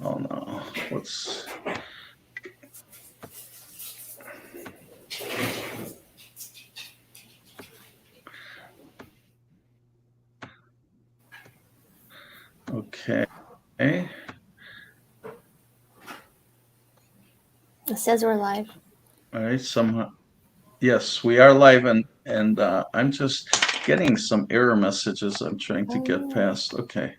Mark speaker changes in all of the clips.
Speaker 1: Oh no, what's... Okay.
Speaker 2: It says we're live.
Speaker 1: All right. Somehow, yes, we are live, and I'm just getting some error messages I'm trying to get past. Okay.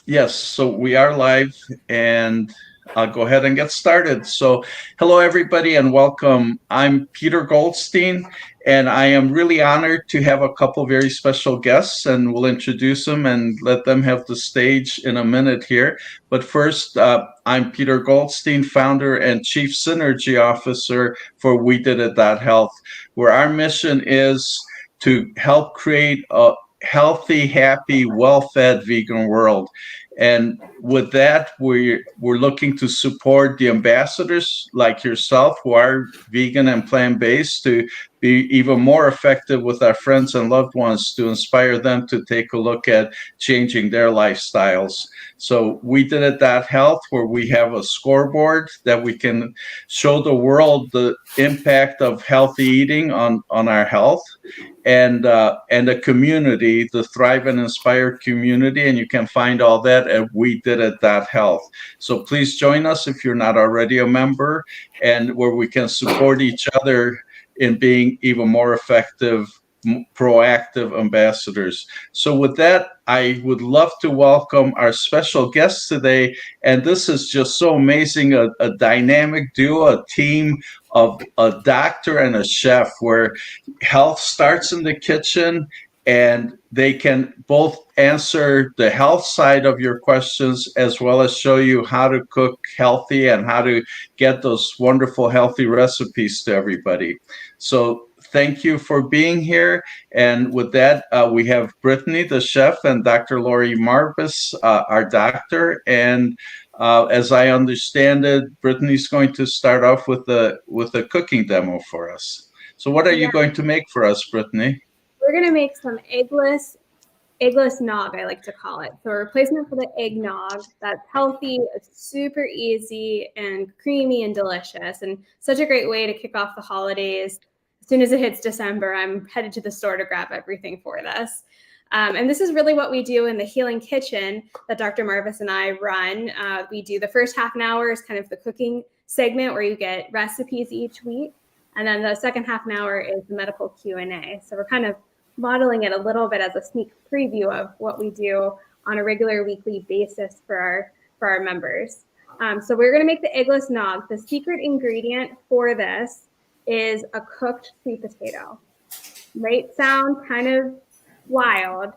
Speaker 1: Yes, so we are live, and I'll go ahead and get started. So, hello, everybody, and welcome. I'm Peter Goldstein, and I am really honored to have a couple very special guests, and we'll introduce them and let them have the stage in a minute here. But first, I'm Peter Goldstein, founder and chief synergy officer for We Did It Health, where our mission is to help create a healthy, happy, well-fed vegan world. And with that, we're looking to support the ambassadors like yourself who are vegan and plant-based to be even more effective with our friends and loved ones, to inspire them to take a look at changing their lifestyles. So we did it that health, where we have a scoreboard that we can show the world the impact of healthy eating on our health, and a community, the Thrive and Inspire community, and you can find all that at We Did It Health. So please join us if you're not already a member, and where we can support each other in being even more effective, proactive ambassadors. So with that, I would love to welcome our special guest today, and this is just so amazing, a dynamic duo, a team of a doctor and a chef, where health starts in the kitchen, and they can both answer the health side of your questions as well as show you how to cook healthy and how to get those wonderful healthy recipes to everybody. So thank you for being here. And with that, we have Brittany, the chef, and Dr. Laurie Marbas, our doctor. And as I understand it, Brittany's going to start off with a cooking demo for us. So what are you going to make for us, Brittany?
Speaker 3: We're going to make some eggless nog, I like to call it. So a replacement for the eggnog that's healthy, it's super easy and creamy and delicious, and such a great way to kick off the holidays. As soon as it hits December, I'm headed to the store to grab everything for this. And this is really what we do in the Healing Kitchen that Dr. Marbas and I run. We do the first half an hour is kind of the cooking segment where you get recipes each week. And then the second half an hour is the medical Q&A. So we're kind of modeling it a little bit as a sneak preview of what we do on a regular weekly basis for our members. So we're going to make the eggless nog. The secret ingredient for this is a cooked sweet potato. Might sound kind of wild,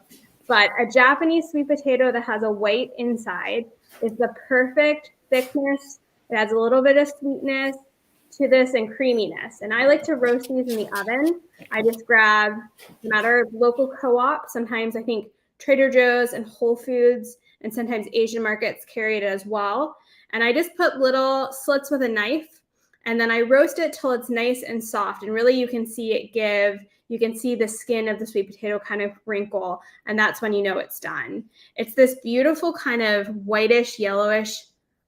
Speaker 3: but a Japanese sweet potato that has a white inside is the perfect thickness. It has a little bit of sweetness to this and creaminess. And I like to roast these in the oven. I just grab no matter local co-op. Sometimes I think Trader Joe's and Whole Foods and sometimes Asian markets carry it as well. And I just put little slits with a knife, and then I roast it till it's nice and soft. And really you can see it you can see the skin of the sweet potato kind of wrinkle, and that's when you know it's done. It's this beautiful kind of whitish, yellowish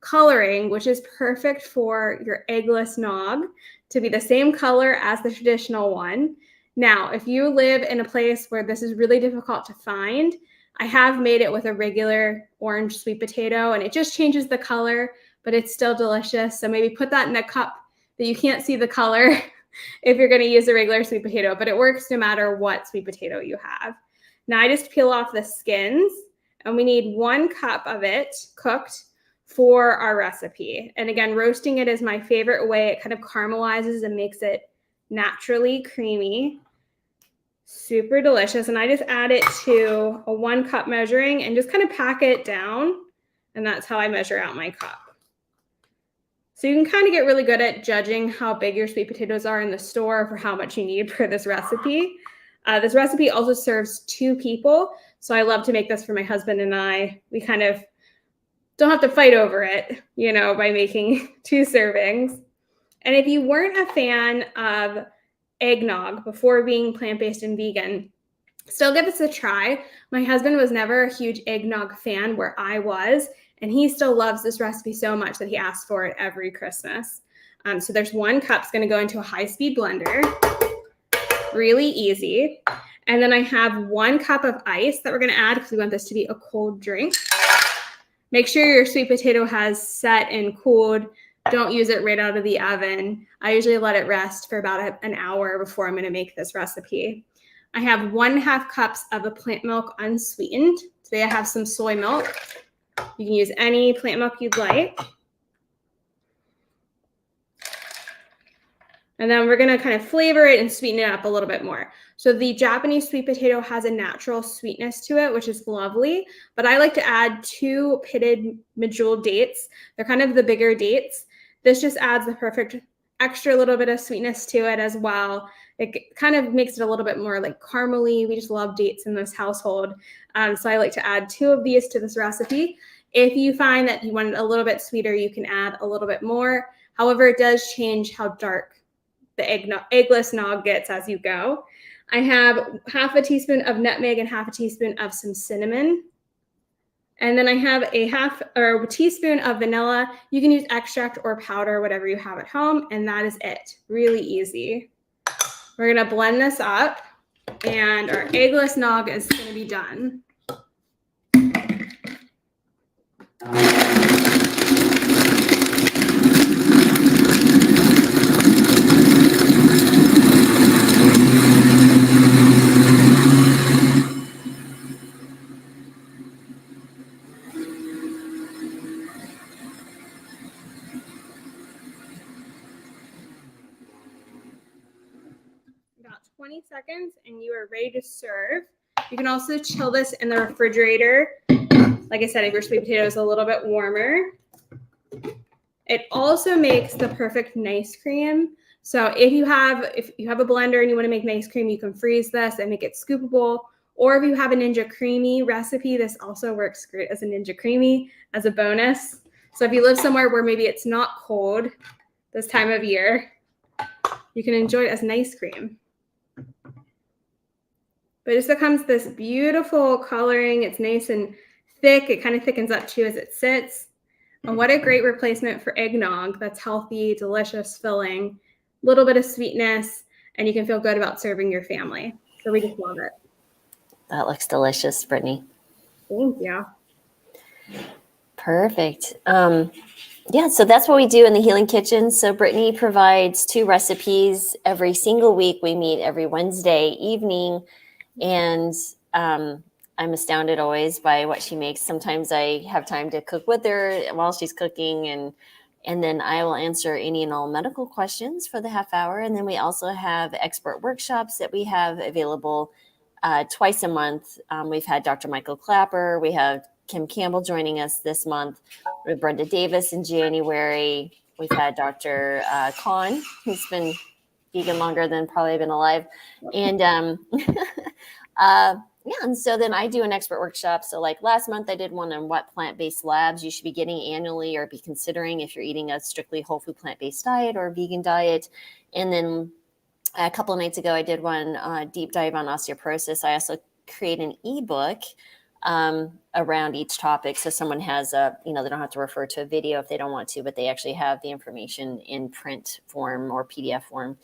Speaker 3: coloring, which is perfect for your eggless nog to be the same color as the traditional one. Now, if you live in a place where this is really difficult to find, I have made it with a regular orange sweet potato, and it just changes the color, but it's still delicious. So maybe put that in a cup that you can't see the color if you're going to use a regular sweet potato, but it works no matter what sweet potato you have. Now I just peel off the skins, and we need 1 cup of it cooked for our recipe. And again, roasting it is my favorite way. It kind of caramelizes and makes it naturally creamy. Super delicious. And I just add it to a 1 cup measuring and just kind of pack it down. And that's how I measure out my cup. So you can kind of get really good at judging how big your sweet potatoes are in the store for how much you need for this recipe. This recipe also serves 2 people. So I love to make this for my husband and I. We kind of don't have to fight over it, by making 2 servings. And if you weren't a fan of eggnog before being plant-based and vegan, Still give this a try. My husband was never a huge eggnog fan where I was, and he still loves this recipe so much that he asks for it every Christmas. So there's 1 cup. It's going to go into a high-speed blender. Really easy. And then I have 1 cup of ice that we're going to add because we want this to be a cold drink. Make sure your sweet potato has set and cooled. Don't use it right out of the oven. I usually let it rest for about an hour before I'm going to make this recipe. I have 1/2 cups of a plant milk unsweetened. Today I have some soy milk. You can use any plant milk you'd like. And then we're going to kind of flavor it and sweeten it up a little bit more. So the Japanese sweet potato has a natural sweetness to it, which is lovely. But I like to add 2 pitted medjool dates. They're kind of the bigger dates. This just adds the perfect extra little bit of sweetness to it as well. It kind of makes it a little bit more like caramely. We just love dates in this household. So I like to add 2 of these to this recipe. If you find that you want it a little bit sweeter, you can add a little bit more. However, it does change how dark the eggless nog gets as you go. I have 1/2 teaspoon of nutmeg and 1/2 teaspoon of some cinnamon. And then I have a teaspoon of vanilla. You can use extract or powder, whatever you have at home, and that is it. Really easy. We're gonna blend this up, and our eggless nog is gonna be done. About 20 seconds and you are ready to serve. You can also chill this in the refrigerator. Like I said, if your sweet potato is a little bit warmer. It also makes the perfect nice cream. So if you have a blender and you want to make nice cream, you can freeze this and make it scoopable. Or if you have a Ninja Creamy recipe, this also works great as a Ninja Creamy as a bonus. So if you live somewhere where maybe it's not cold this time of year, you can enjoy it as nice cream. But it just becomes this beautiful coloring. It's nice and thick. It kind of thickens up too as it sits. And what a great replacement for eggnog that's healthy, delicious, filling, a little bit of sweetness, and you can feel good about serving your family. So we just love it.
Speaker 2: That looks delicious, Brittany.
Speaker 3: Thank you.
Speaker 2: Perfect. Yeah, so that's what we do in the Healing Kitchen. So Brittany provides 2 recipes every single week. We meet every Wednesday evening, and I'm astounded always by what she makes. Sometimes I have time to cook with her while she's cooking, and then I will answer any and all medical questions for the half hour. And then we also have expert workshops that we have available twice a month. We've had Dr. Michael Clapper. We have Kim Campbell joining us this month. We have Brenda Davis in January. We've had Dr. Khan, who's been vegan longer than probably been alive. And yeah, and so then I do an expert workshop. So like last month, I did one on what plant-based labs you should be getting annually or be considering if you're eating a strictly whole food plant-based diet or vegan diet. And then a couple of nights ago, I did one deep dive on osteoporosis. I also create an ebook around each topic. So someone has they don't have to refer to a video if they don't want to, but they actually have the information in print form or PDF form.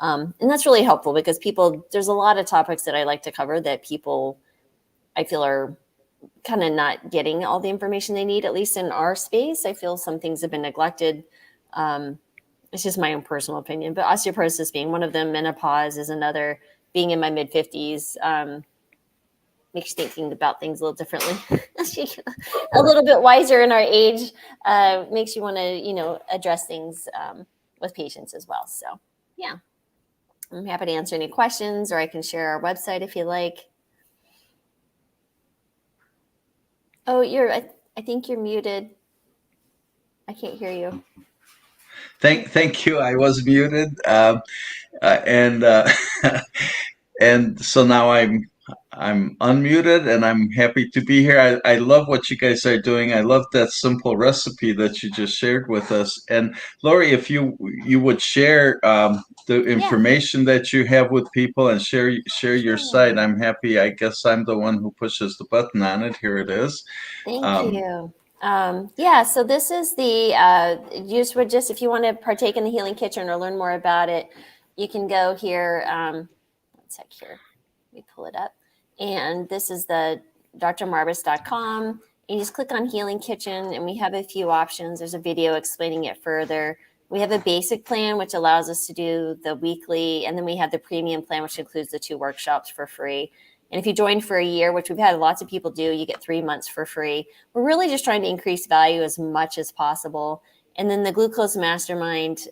Speaker 2: And that's really helpful because there's a lot of topics that I like to cover that people, I feel, are kind of not getting all the information they need, at least in our space. I feel some things have been neglected. It's just my own personal opinion, but osteoporosis being one of them, menopause is another, being in my mid 50s, makes you thinking about things a little differently. A little bit wiser in our age, makes you want to, address things with patients as well. So yeah. I'm happy to answer any questions, or I can share our website if you like. Oh, I think you're muted. I can't hear you.
Speaker 1: Thank you. I was muted, and and so now I'm unmuted, and I'm happy to be here. I love what you guys are doing. I love that simple recipe that you just shared with us. And Laurie, if you would share the information that you have with people and share your site. I'm happy. I guess I'm the one who pushes the button on it. Here it is.
Speaker 2: Thank you. Yeah, so this is the if you want to partake in the Healing Kitchen or learn more about it, you can go here. One sec here. Let me pull it up. And this is the drmarbas.com. And you just click on Healing Kitchen, and we have a few options. There's a video explaining it further. We have a basic plan, which allows us to do the weekly, and then we have the premium plan, which includes the 2 workshops for free. And if you join for a year, which we've had lots of people do, you get 3 months for free. We're really just trying to increase value as much as possible. And then the Glucose Mastermind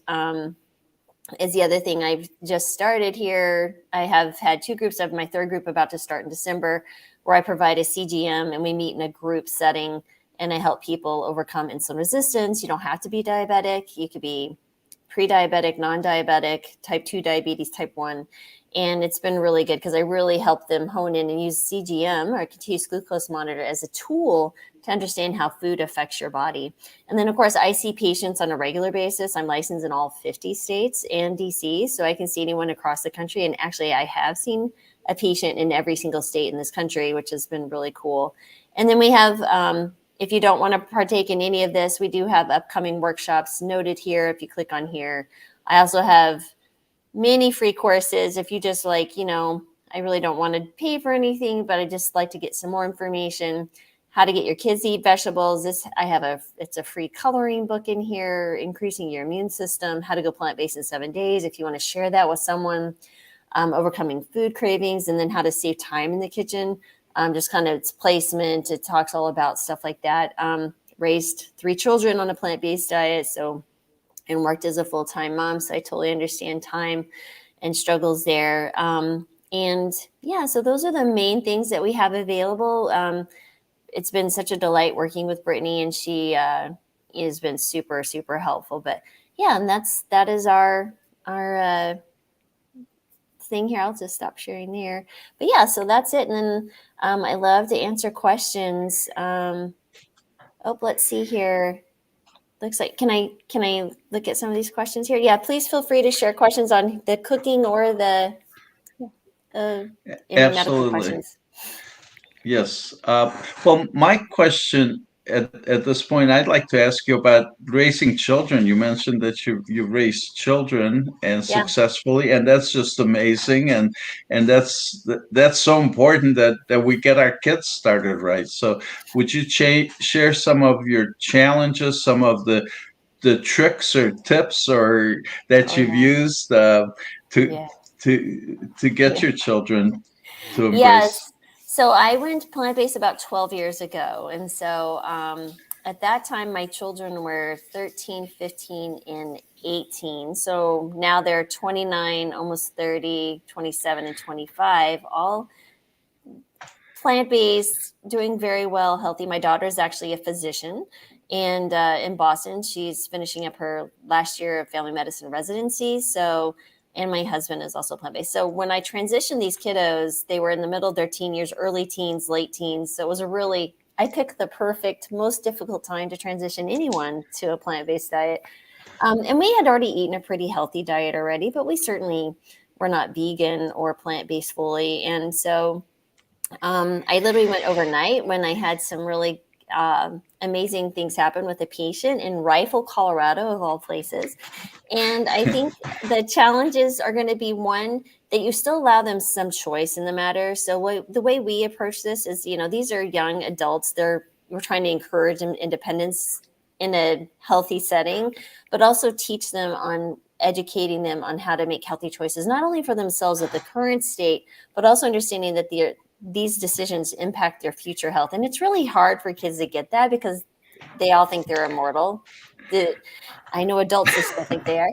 Speaker 2: is the other thing I've just started here. I have had 2 groups of my 3rd group about to start in December, where I provide a CGM and we meet in a group setting and I help people overcome insulin resistance. You don't have to be diabetic. You could be pre-diabetic, non-diabetic, type 2 diabetes, type 1. And it's been really good because I really help them hone in and use CGM, or continuous glucose monitor, as a tool to understand how food affects your body. And then, of course, I see patients on a regular basis. I'm licensed in all 50 states and DC, so I can see anyone across the country. And actually, I have seen a patient in every single state in this country, which has been really cool. And then we have, if you don't want to partake in any of this, we do have upcoming workshops noted here if you click on here. I also have many free courses if you just like, I really don't want to pay for anything, but I just like to get some more information. How to get your kids to eat vegetables. It's a free coloring book in here, increasing your immune system, how to go plant-based in 7 days. If you want to share that with someone, overcoming food cravings, and then how to save time in the kitchen. Just kind of its placement. It talks all about stuff like that. Raised 3 children on a plant-based diet. And worked as a full-time mom. So I totally understand time and struggles there. And yeah, so those are the main things that we have available. It's been such a delight working with Brittany, and she has been super, super helpful. But yeah, and that is our thing here. I'll just stop sharing there. But yeah, so that's it. And then I love to answer questions. Let's see here. Looks like, can I look at some of these questions here? Yeah, please feel free to share questions on the cooking or the any medical
Speaker 1: Absolutely.
Speaker 2: questions.
Speaker 1: Yes. Well, my question at this point, I'd like to ask you about raising children. You mentioned that you raised children and successfully, and that's just amazing. And that's so important that we get our kids started right. So would you share some of your challenges, some of the tricks or tips or that you've used to get your children to embrace?
Speaker 2: Yes. So I went plant-based about 12 years ago. And so at that time, my children were 13, 15, and 18. So now they're 29, almost 30, 27, and 25, all plant-based, doing very well, healthy. My daughter's actually a physician. And in Boston, she's finishing up her last year of family medicine residency. And my husband is also plant-based. So when I transitioned these kiddos, they were in the middle of their teen years, early teens, late teens. So it was I picked the perfect, most difficult time to transition anyone to a plant-based diet. And we had already eaten a pretty healthy diet already, but we certainly were not vegan or plant-based fully. And so I literally went overnight when I had some really amazing things happen with a patient in Rifle, Colorado, of all places. And I think the challenges are going to be, one, that you still allow them some choice in the matter. So the way we approach this is, these are young adults. We're trying to encourage independence in a healthy setting, but also teach them on educating them on how to make healthy choices, not only for themselves at the current state, but also understanding that these decisions impact their future health. And it's really hard for kids to get that because they all think they're immortal. I know adults still think they are.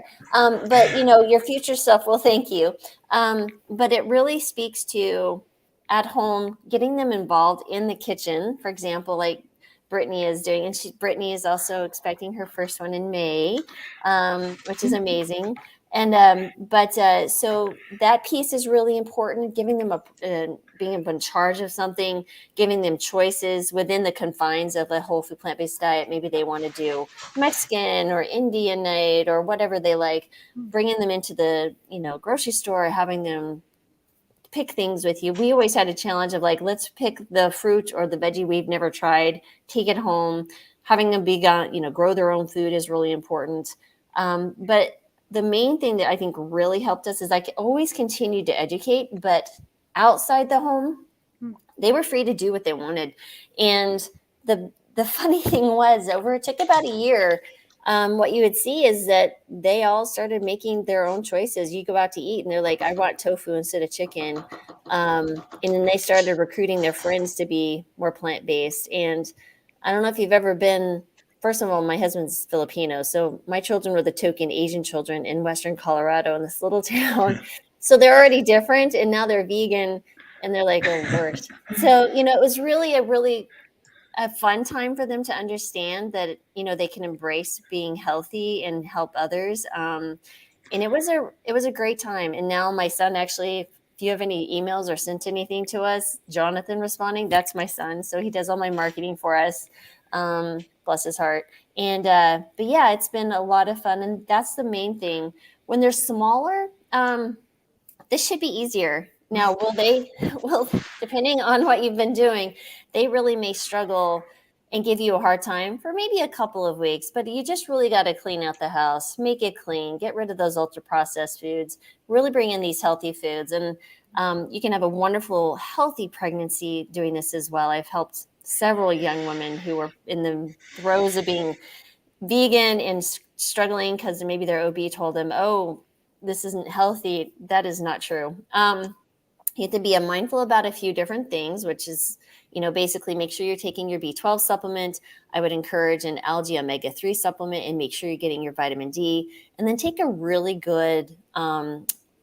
Speaker 2: But, your future self will thank you. But it really speaks to, at home, getting them involved in the kitchen, for example, like Brittany is doing. And Brittany is also expecting her first one in May, which is amazing. And so that piece is really important, giving them being in charge of something, giving them choices within the confines of a whole food plant-based diet. Maybe they want to do Mexican or Indian night or whatever they like, bringing them into the, grocery store, having them pick things with you. We always had a challenge of like, let's pick the fruit or the veggie we've never tried, take it home. Having them be, grow their own food is really important. But the main thing that I think really helped us is I always continued to educate, but outside the home, they were free to do what they wanted. And the funny thing was, it took about a year. What you would see is that they all started making their own choices. You go out to eat and they're like, I want tofu instead of chicken. And then they started recruiting their friends to be more plant-based. And I don't know if you've ever been, first of all, my husband's Filipino. So my children were the token Asian children in Western Colorado in this little town. So they're already different. And now they're vegan and they're like, oh, Lord. So, it was really a fun time for them to understand that, they can embrace being healthy and help others. And it was a great time. And now my son actually, if you have any emails or sent anything to us, Jonathan responding, that's my son. So he does all my marketing for us. Bless his heart. And, but yeah, it's been a lot of fun. And that's the main thing. When they're smaller, this should be easier. Now, will, depending on what you've been doing, they really may struggle and give you a hard time for maybe a couple of weeks, but you just really got to clean out the house, make it clean, get rid of those ultra processed foods, really bring in these healthy foods. And you can have a wonderful, healthy pregnancy doing this as well. I've helped several young women who were in the throes of being vegan and struggling because maybe their OB told them, oh, this isn't healthy. That is not true. You have to be mindful about a few different things, which is, basically make sure you're taking your B12 supplement. I would encourage an algae omega-3 supplement and make sure you're getting your vitamin D. And then take a really good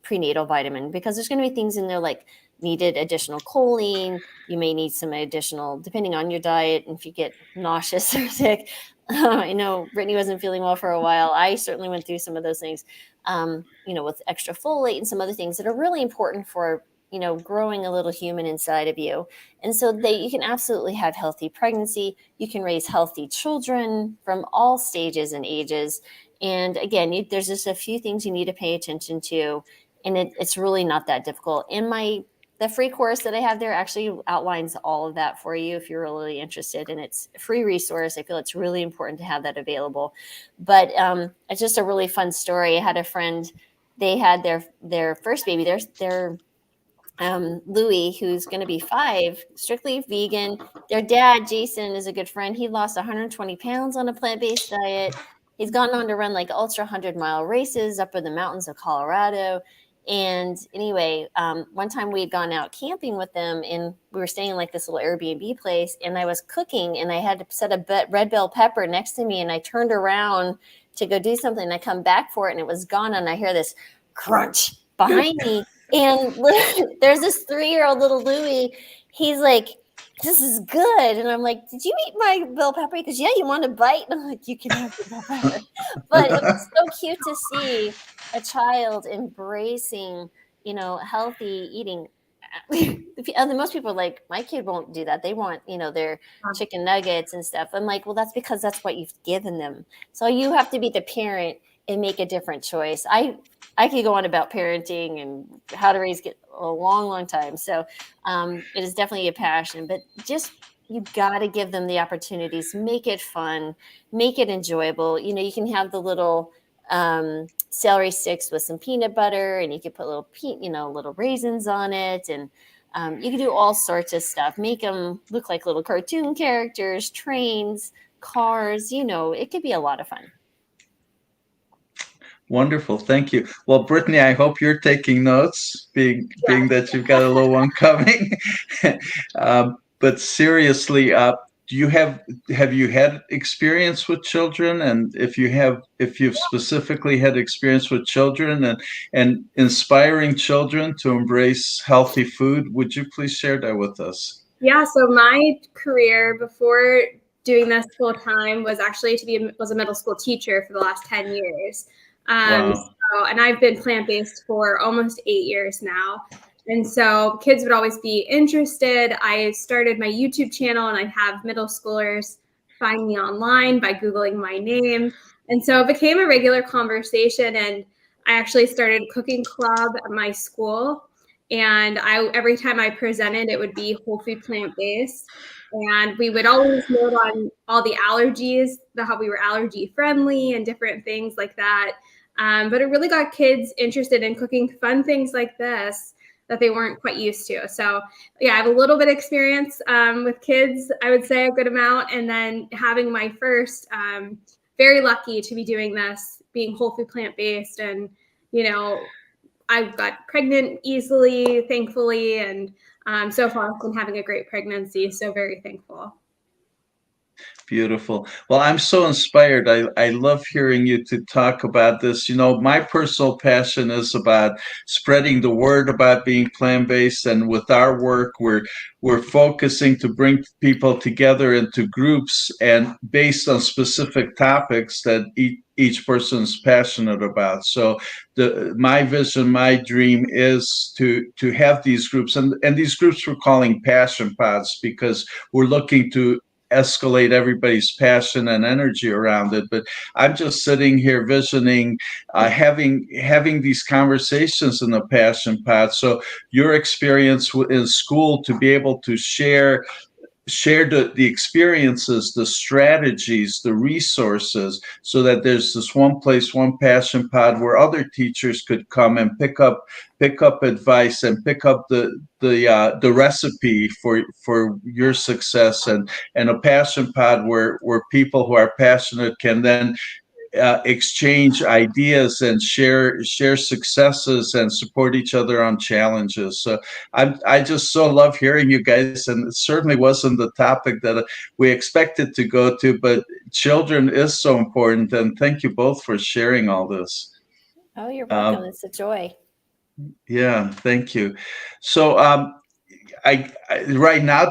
Speaker 2: prenatal vitamin, because there's going to be things in there like needed additional choline. You may need some additional, depending on your diet. And if you get nauseous or sick, I know Brittany wasn't feeling well for a while. I certainly went through some of those things, with extra folate and some other things that are really important for growing a little human inside of you. And so you can absolutely have healthy pregnancy. You can raise healthy children from all stages and ages. And again, there's just a few things you need to pay attention to. And it's really not that difficult. And the free course that I have there actually outlines all of that for you if you're really interested. And it's a free resource. I feel it's really important to have that available. But it's just a really fun story. I had a friend, they had their first baby, their Louis, who's going to be 5, strictly vegan. Their dad, Jason, is a good friend. He lost 120 pounds on a plant-based diet. He's gone on to run like ultra 100-mile races up in the mountains of Colorado. And anyway, one time we had gone out camping with them and we were staying in like this little Airbnb place, and I was cooking and I had to set a red bell pepper next to me, and I turned around to go do something and I come back for it and it was gone, and I hear this crunch behind me. And there's this 3-year-old little Louis. He's like, this is good. And I'm like, did you eat my bell pepper? Because, yeah, you want a bite? And I'm like, you can have the bell pepper. But it was so cute to see a child embracing, healthy eating. Most people are like, my kid won't do that. They want, their chicken nuggets and stuff. I'm like, well, that's because that's what you've given them. So you have to be the parent and make a different choice. I could go on about parenting and how to raise kids a long, long time. So it is definitely a passion, but just, you got to give them the opportunities, make it fun, make it enjoyable. You can have the little celery sticks with some peanut butter, and you can put little raisins on it. And you can do all sorts of stuff, make them look like little cartoon characters, trains, cars, it could be a lot of fun.
Speaker 1: Wonderful. Thank you. Well, Brittany, I hope you're taking notes, being that you've got a little one coming. But seriously, do you have you had experience with children? And if you've specifically had experience with children and inspiring children to embrace healthy food, would you please share that with us?
Speaker 3: Yeah. So my career before doing this full time was actually was a middle school teacher for the last 10 years.
Speaker 1: Wow.
Speaker 3: And I've been plant-based for almost 8 years now. And so kids would always be interested. I started my YouTube channel, and I'd have middle schoolers find me online by Googling my name. And so it became a regular conversation. And I actually started cooking club at my school. And every time I presented, it would be whole food plant-based. And we would always note on all the allergies, how we were allergy friendly and different things like that. But it really got kids interested in cooking fun things like this that they weren't quite used to. So yeah, I have a little bit of experience with kids, I would say a good amount. And then having my first, very lucky to be doing this, being whole food plant-based. And, I got pregnant easily, thankfully. And so far I've been having a great pregnancy. So very thankful.
Speaker 1: Beautiful. Well, I'm so inspired. I love hearing you to talk about this. My personal passion is about spreading the word about being plant-based, and with our work, we're focusing to bring people together into groups and based on specific topics that each person is passionate about. So my vision, my dream is to have these groups, and these groups we're calling passion pods because we're looking to escalate everybody's passion and energy around it. But I'm just sitting here visioning having these conversations in the passion pod. So your experience in school to be able to share the experiences, the strategies, the resources, so that there's this one place, one passion pod where other teachers could come and pick up advice and pick up the recipe for your success, and a passion pod where people who are passionate can then exchange ideas and share successes and support each other on challenges. So I just so love hearing you guys, and it certainly wasn't the topic that we expected to go to, but children is so important, and thank you both for sharing all this.
Speaker 2: Oh, you're welcome. It's a joy.
Speaker 1: Yeah, thank you. So I right now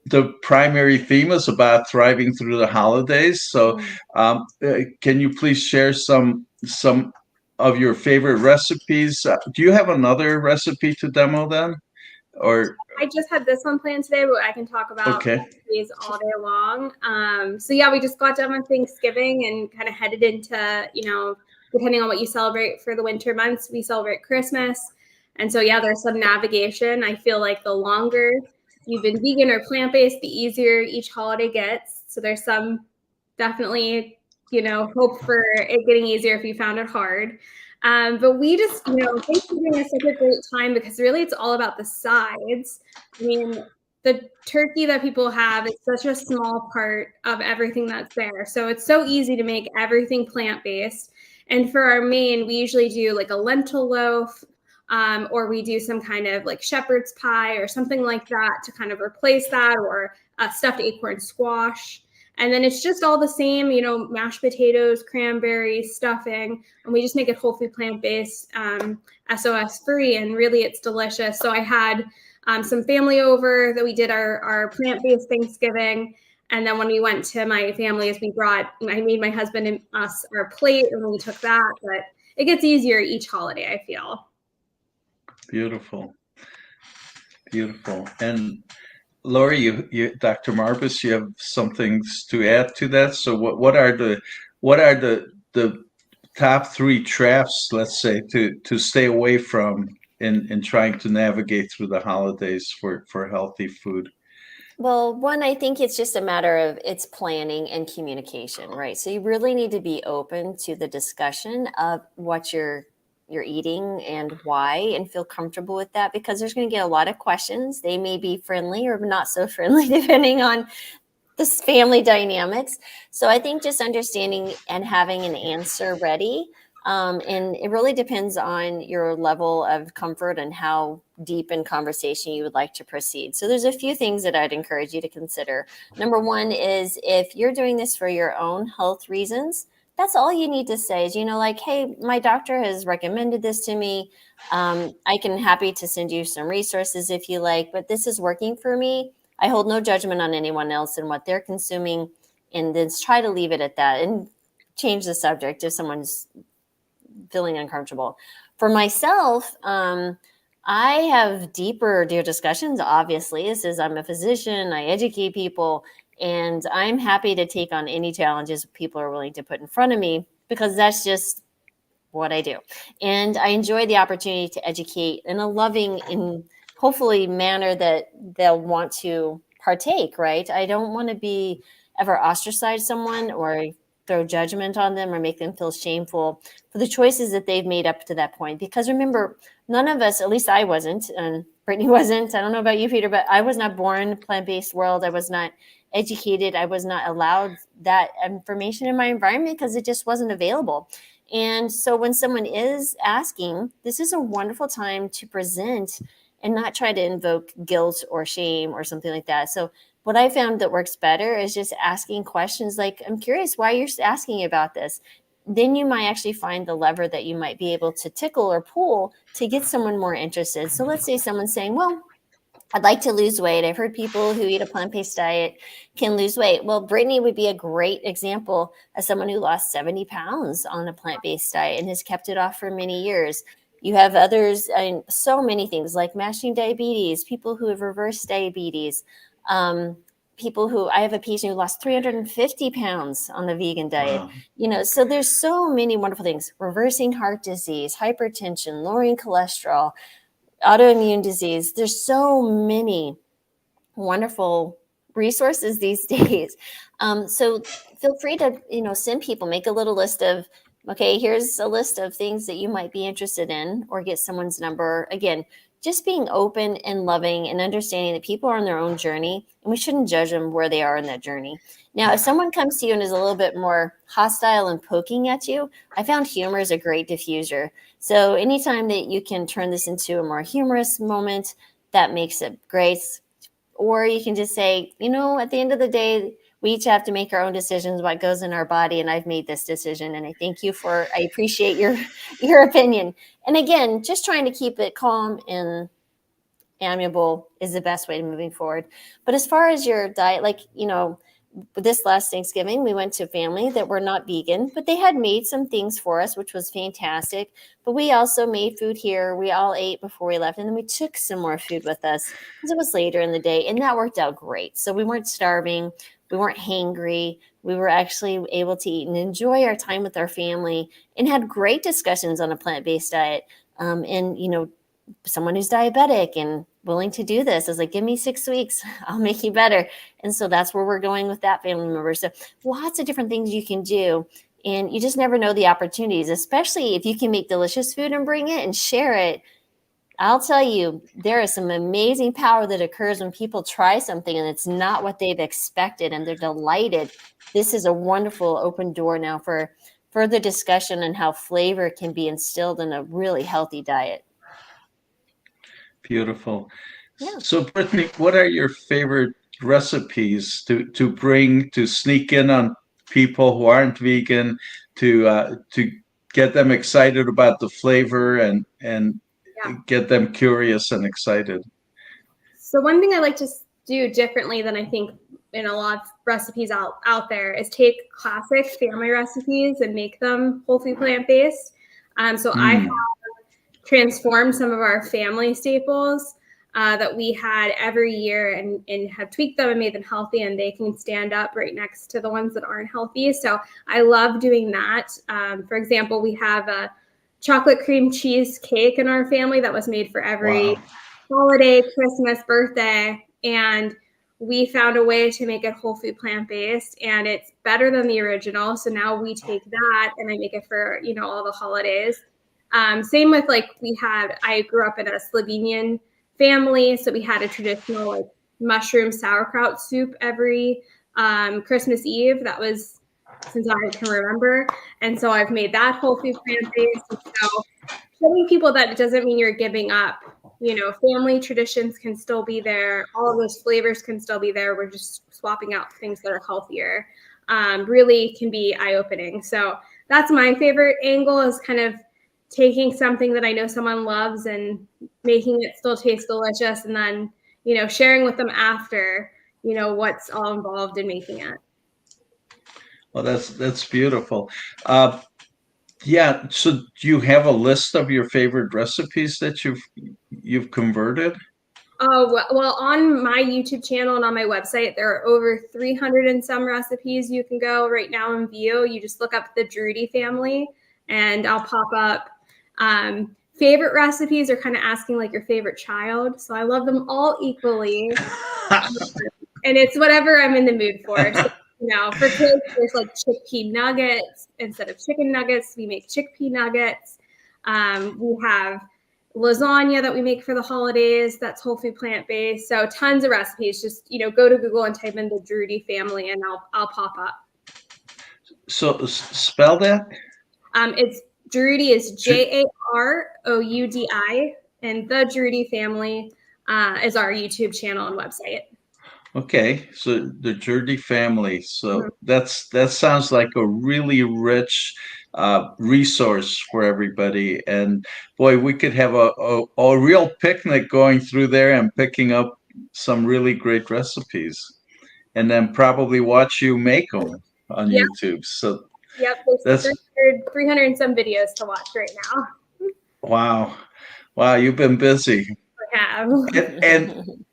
Speaker 1: the primary theme is about thriving through the holidays. So, can you please share some of your favorite recipes? Do you have another recipe to demo then, or?
Speaker 3: I just had this one planned today, but I can talk about recipes all day long. So yeah, we just got done with Thanksgiving and kind of headed into, depending on what you celebrate for the winter months, we celebrate Christmas. And so, yeah, there's some navigation. I feel like the longer you've been vegan or plant-based, the easier each holiday gets. So there's some definitely, hope for it getting easier if you found it hard. But we just, Thanksgiving is such a great time because really it's all about the sides. I mean, the turkey that people have is such a small part of everything that's there. So it's so easy to make everything plant-based. And for our main, we usually do like a lentil loaf, or we do some kind of like shepherd's pie or something like that to kind of replace that, or a stuffed acorn squash. And then it's just all the same, mashed potatoes, cranberries, stuffing, and we just make it whole food plant-based, SOS free, and really it's delicious. So I had some family over that we did our plant-based Thanksgiving. And then when we went to my family's, I made my husband and us our plate, and we took that. But it gets easier each holiday, I feel.
Speaker 1: Beautiful. And Laurie, you Dr. Marbas, you have some things to add to that. So what are the top 3 traps, let's say, to stay away from in trying to navigate through the holidays for healthy food?
Speaker 2: Well, one, I think it's just a matter of it's planning and communication, right? So you really need to be open to the discussion of what you're eating and why, and feel comfortable with that, because there's going to get a lot of questions. They may be friendly or not so friendly depending on this family dynamics. So I think just understanding and having an answer ready. And it really depends on your level of comfort and how deep in conversation you would like to proceed. So there's a few things that I'd encourage you to consider. Number one is, if you're doing this for your own health reasons, that's all you need to say is, like, hey, my doctor has recommended this to me. I can happy to send you some resources if you like, but this is working for me. I hold no judgment on anyone else and what they're consuming, and then try to leave it at that and change the subject if someone's feeling uncomfortable. For myself, I have deeper discussions, obviously. This is, I'm a physician, I educate people, and I'm happy to take on any challenges people are willing to put in front of me, because that's just what I do. And I enjoy the opportunity to educate in a loving and hopefully manner that they'll want to partake, right? I don't want to be ever ostracize someone or throw judgment on them or make them feel shameful for the choices that they've made up to that point. Because remember, none of us, at least I wasn't, and Brittany wasn't, I don't know about you, Peter, but I was not born plant-based world. I was not educated. I was not allowed that information in my environment because it just wasn't available. And so when someone is asking, this is a wonderful time to present and not try to invoke guilt or shame or something like that. So what I found that works better is just asking questions like, I'm curious why you're asking about this. Then you might actually find the lever that you might be able to tickle or pull to get someone more interested. So let's say someone's saying, well, I'd like to lose weight. I've heard people who eat a plant-based diet can lose weight. Well, Brittany would be a great example of someone who lost 70 pounds on a plant-based diet and has kept it off for many years. You have others, and so many things like mastering diabetes, people who have reversed diabetes, people who, I have a patient who lost 350 pounds on the vegan diet.
Speaker 1: Wow.
Speaker 2: So there's so many wonderful things, reversing heart disease, hypertension, lowering cholesterol, autoimmune disease. There's so many wonderful resources these days. So feel free to, send people, make a little list of, okay, here's a list of things that you might be interested in, or get someone's number. Again, just being open and loving and understanding that people are on their own journey and we shouldn't judge them where they are in that journey. Now, if someone comes to you and is a little bit more hostile and poking at you, I found humor is a great diffuser. So anytime that you can turn this into a more humorous moment, that makes it great. Or you can just say, at the end of the day, we each have to make our own decisions, what goes in our body. And I've made this decision. And I appreciate your opinion. And again, just trying to keep it calm and amiable is the best way to moving forward. But as far as your diet, this last Thanksgiving, we went to a family that were not vegan, but they had made some things for us, which was fantastic. But we also made food here. We all ate before we left, and then we took some more food with us because it was later in the day, and that worked out great. So we weren't starving. We weren't hangry. We were actually able to eat and enjoy our time with our family and had great discussions on a plant-based diet. Someone who's diabetic and willing to do this is like, give me 6 weeks, I'll make you better. And so that's where we're going with that family member. So lots of different things you can do. And you just never know the opportunities, especially if you can make delicious food and bring it and share it. I'll tell you, there is some amazing power that occurs when people try something and it's not what they've expected and they're delighted. This is a wonderful open door now for further discussion on how flavor can be instilled in a really healthy diet.
Speaker 1: Beautiful.
Speaker 2: Yeah.
Speaker 1: So, Brittany, what are your favorite recipes to bring to sneak in on people who aren't vegan, to get them excited about the flavor and
Speaker 3: Yeah.
Speaker 1: get them curious and excited?
Speaker 3: So one thing I like to do differently than I think in a lot of recipes out there is take classic family recipes and make them whole food plant-based. So I have transformed some of our family staples that we had every year and have tweaked them and made them healthy, and they can stand up right next to the ones that aren't healthy. So I love doing that. For example, we have a chocolate cream cheese cake in our family that was made for every holiday, Christmas, birthday, and we found a way to make it whole food plant-based, and it's better than the original. So now we take that and I make it for, all the holidays. Same with I grew up in a Slovenian family, so we had a traditional mushroom sauerkraut soup every Christmas Eve. That was since I can remember, and so I've made that whole food plant-based. So showing people that it doesn't mean you're giving up. Family traditions can still be there. All of those flavors can still be there. We're just swapping out things that are healthier. Really can be eye-opening. So that's my favorite angle, is kind of taking something that I know someone loves and making it still taste delicious, and then, sharing with them after, what's all involved in making it.
Speaker 1: Well, that's beautiful. Yeah. So do you have a list of your favorite recipes that you've converted?
Speaker 3: Oh, well, on my YouTube channel and on my website, there are over 300 and some recipes you can go right now and view. You just look up the Jaroudi family and I'll pop up. Favorite recipes are kind of asking like your favorite child. So I love them all equally. And it's whatever I'm in the mood for. So, for kids, there's like chickpea nuggets. Instead of chicken nuggets, we make chickpea nuggets. We have lasagna that we make for the holidays. That's whole food plant based. So tons of recipes. Just go to Google and type in the Jaroudi family, and I'll pop up.
Speaker 1: So spell that.
Speaker 3: It's Jaroudi is Jaroudi, and the Jaroudi family is our YouTube channel and website.
Speaker 1: Okay, so the Jaroudi family. So that sounds like a really rich resource for everybody. And boy, we could have a real picnic going through there and picking up some really great recipes, and then probably watch you make them on
Speaker 3: Yep.
Speaker 1: YouTube. So
Speaker 3: Yep,
Speaker 1: that's
Speaker 3: there's 300 and some videos to watch right now.
Speaker 1: wow, wow, you've been busy.
Speaker 3: I have.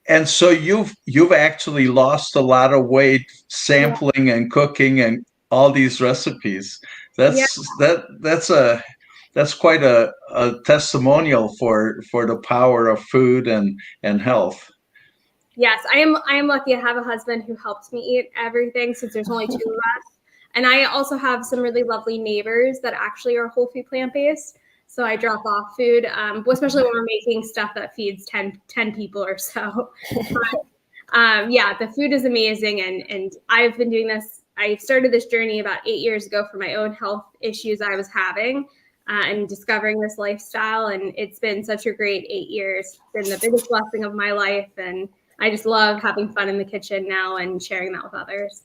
Speaker 1: And so you've actually lost a lot of weight sampling and cooking and all these recipes. That's quite a testimonial for the power of food and health.
Speaker 3: Yes, I am lucky to have a husband who helps me eat everything since there's only 2 of us. And I also have some really lovely neighbors that actually are whole food plant-based. So I drop off food, especially when we're making stuff that feeds 10 people or so. But, yeah, the food is amazing. And I've been doing this. I started this journey about 8 years ago for my own health issues I was having and discovering this lifestyle. And it's been such a great 8 years. It's been the biggest blessing of my life. And I just love having fun in the kitchen now and sharing that with others.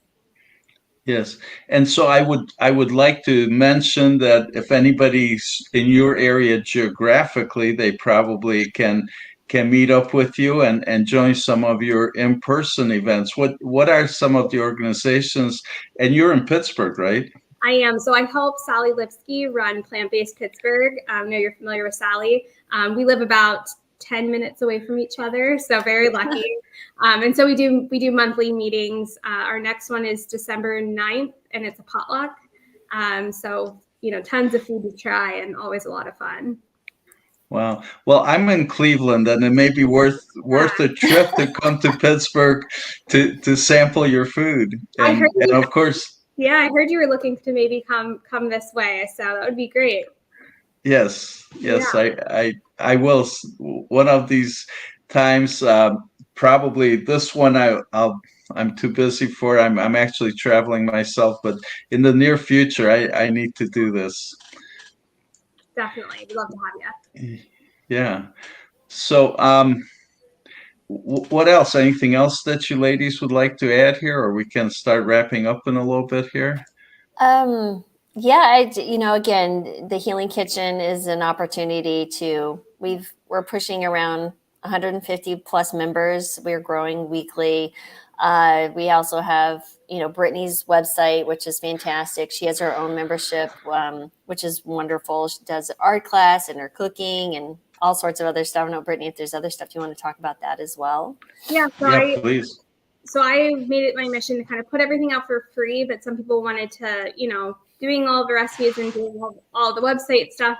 Speaker 1: Yes. And so I would like to mention that if anybody's in your area geographically, they probably can meet up with you and join some of your in-person events. What are some of the organizations? And you're in Pittsburgh, right?
Speaker 3: I am. So I help Sally Lipsky run Plant Based Pittsburgh. I know you're familiar with Sally. We live about 10 minutes away from each other, so very lucky. And so we do monthly meetings. Our next one is December 9th, and it's a potluck. So tons of food to try and always a lot of fun.
Speaker 1: Wow. Well, I'm in Cleveland, and it may be worth a trip to come to Pittsburgh to sample your food. And of course.
Speaker 3: Yeah, I heard you were looking to maybe come this way, so that would be great.
Speaker 1: Yes,
Speaker 3: Yeah.
Speaker 1: I will. One of these times, probably this one. I'm too busy for. I'm actually traveling myself, but in the near future, I need to do this.
Speaker 3: Definitely, we'd love to have you.
Speaker 1: Yeah. So, what else? Anything else that you ladies would like to add here, or we can start wrapping up in a little bit here?
Speaker 2: Yeah, again, the Healing Kitchen is an opportunity we're pushing around 150 plus members. We're growing weekly. We also have, Brittany's website, which is fantastic. She has her own membership, which is wonderful. She does art class and her cooking and all sorts of other stuff. I don't know, Brittany, if there's other stuff you want to talk about that as well.
Speaker 3: Yeah,
Speaker 1: please.
Speaker 3: So I made it my mission to kind of put everything out for free, but some people wanted to, doing all the recipes and doing all the website stuff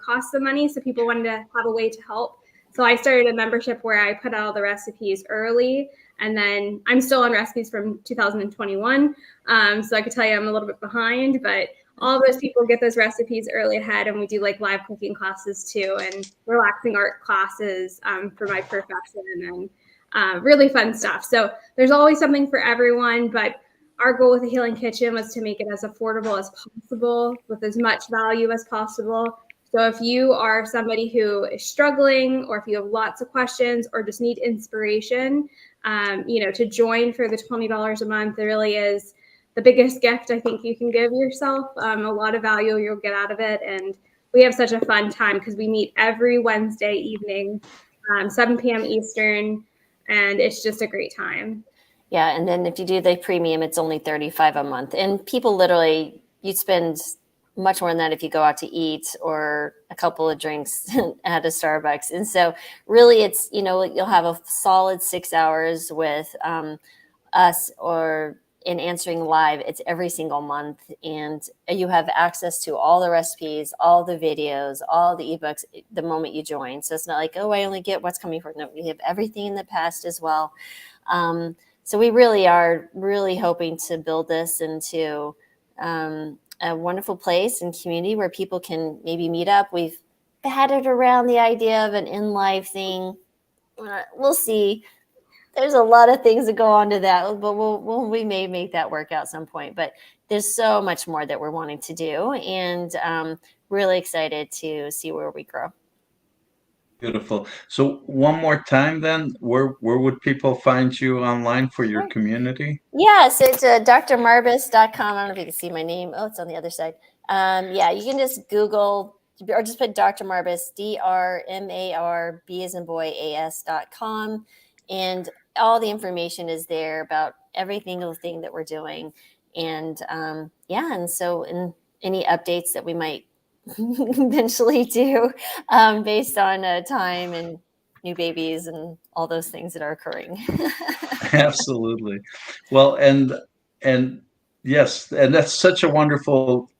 Speaker 3: costs some money. So people wanted to have a way to help. So I started a membership where I put out all the recipes early. And then I'm still on recipes from 2021. So I could tell you I'm a little bit behind, but all those people get those recipes early ahead. And we do like live cooking classes too, and relaxing art classes for my profession and really fun stuff. So there's always something for everyone, but our goal with the Healing Kitchen was to make it as affordable as possible with as much value as possible. So if you are somebody who is struggling, or if you have lots of questions or just need inspiration, to join for the $20 a month, it really is the biggest gift I think you can give yourself. A lot of value you'll get out of it. And we have such a fun time because we meet every Wednesday evening, 7 p.m. Eastern, and it's just a great time.
Speaker 2: Yeah, and then if you do the premium, it's only $35 a month. And people literally, you spend much more than that if you go out to eat or a couple of drinks at a Starbucks. And so really it's, you'll have a solid 6 hours with us or in answering live. It's every single month. And you have access to all the recipes, all the videos, all the ebooks the moment you join. So it's not like, oh, I only get what's coming for. No, we have everything in the past as well. So we really are hoping to build this into a wonderful place and community where people can maybe meet up. We've batted around the idea of an in-life thing. We'll see. There's a lot of things that go on to that, but we may make that work out some point. But there's so much more that we're wanting to do, and really excited to see where we grow.
Speaker 1: Beautiful. So one more time then, where would people find you online for your community?
Speaker 2: Yeah, so it's drmarbas.com. I don't know if you can see my name. Oh, it's on the other side. Yeah, you can just Google or just put Dr. Marbas, DRMAR, B as in boy, AS.com. And all the information is there about every single thing that we're doing. And and so in any updates that we might eventually do based on time and new babies and all those things that are occurring.
Speaker 1: Absolutely. Well, and yes, and that's such a wonderful,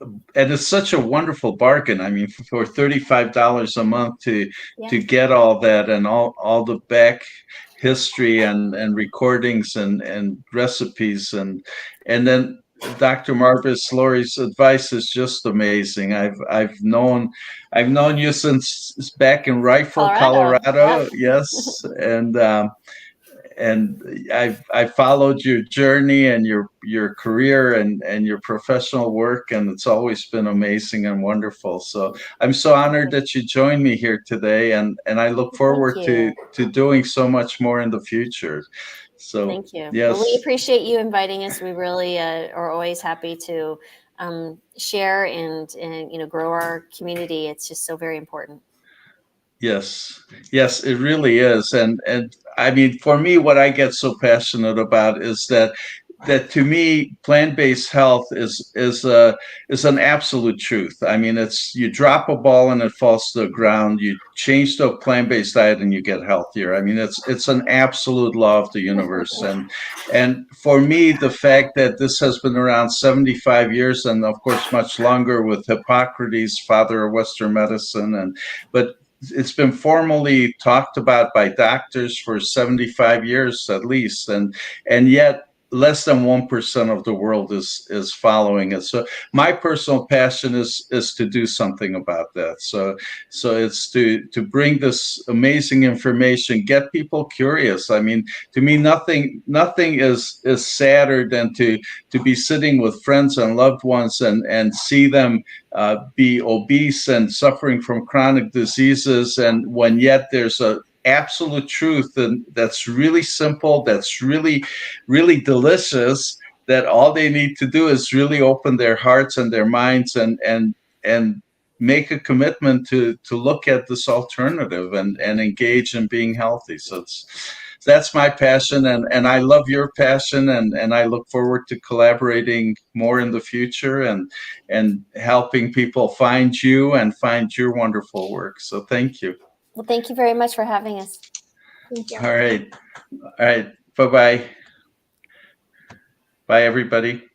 Speaker 1: and it's such a wonderful bargain. I mean, for $35 a month to get all that and all the back history and recordings and recipes and then Dr. Marbas, Laurie's advice is just amazing. I've known you since back in Rifle, Colorado. Yes, and I've followed your journey and your career and your professional work, and it's always been amazing and wonderful. So I'm so honored that you joined me here today, and I look forward to doing so much more in the future. So
Speaker 2: thank you.
Speaker 1: Yes.
Speaker 2: Well, we appreciate you inviting us. We really are always happy to share and grow our community. It's just so very important.
Speaker 1: Yes, it really is. And I mean, for me, what I get so passionate about is that to me, plant-based health is an absolute truth. I mean, it's you drop a ball and it falls to the ground. You change to a plant-based diet and you get healthier. I mean, it's an absolute law of the universe. And for me, the fact that this has been around 75 years and of course much longer with Hippocrates, father of Western medicine, but it's been formally talked about by doctors for 75 years at least, and yet less than 1% of the world is following it. So my personal passion is to do something about that. So it's to bring this amazing information, get people curious. I mean, to me, nothing is sadder than to be sitting with friends and loved ones and see them be obese and suffering from chronic diseases, and when yet there's a absolute truth and that's really simple, that's really delicious, that all they need to do is really open their hearts and their minds and make a commitment to look at this alternative and engage in being healthy. So that's my passion, and I love your passion, and I look forward to collaborating more in the future and helping people find you and find your wonderful work. So thank you.
Speaker 2: Well, thank you very much for having us.
Speaker 3: Thank you.
Speaker 1: All right. Bye-bye. Bye, everybody.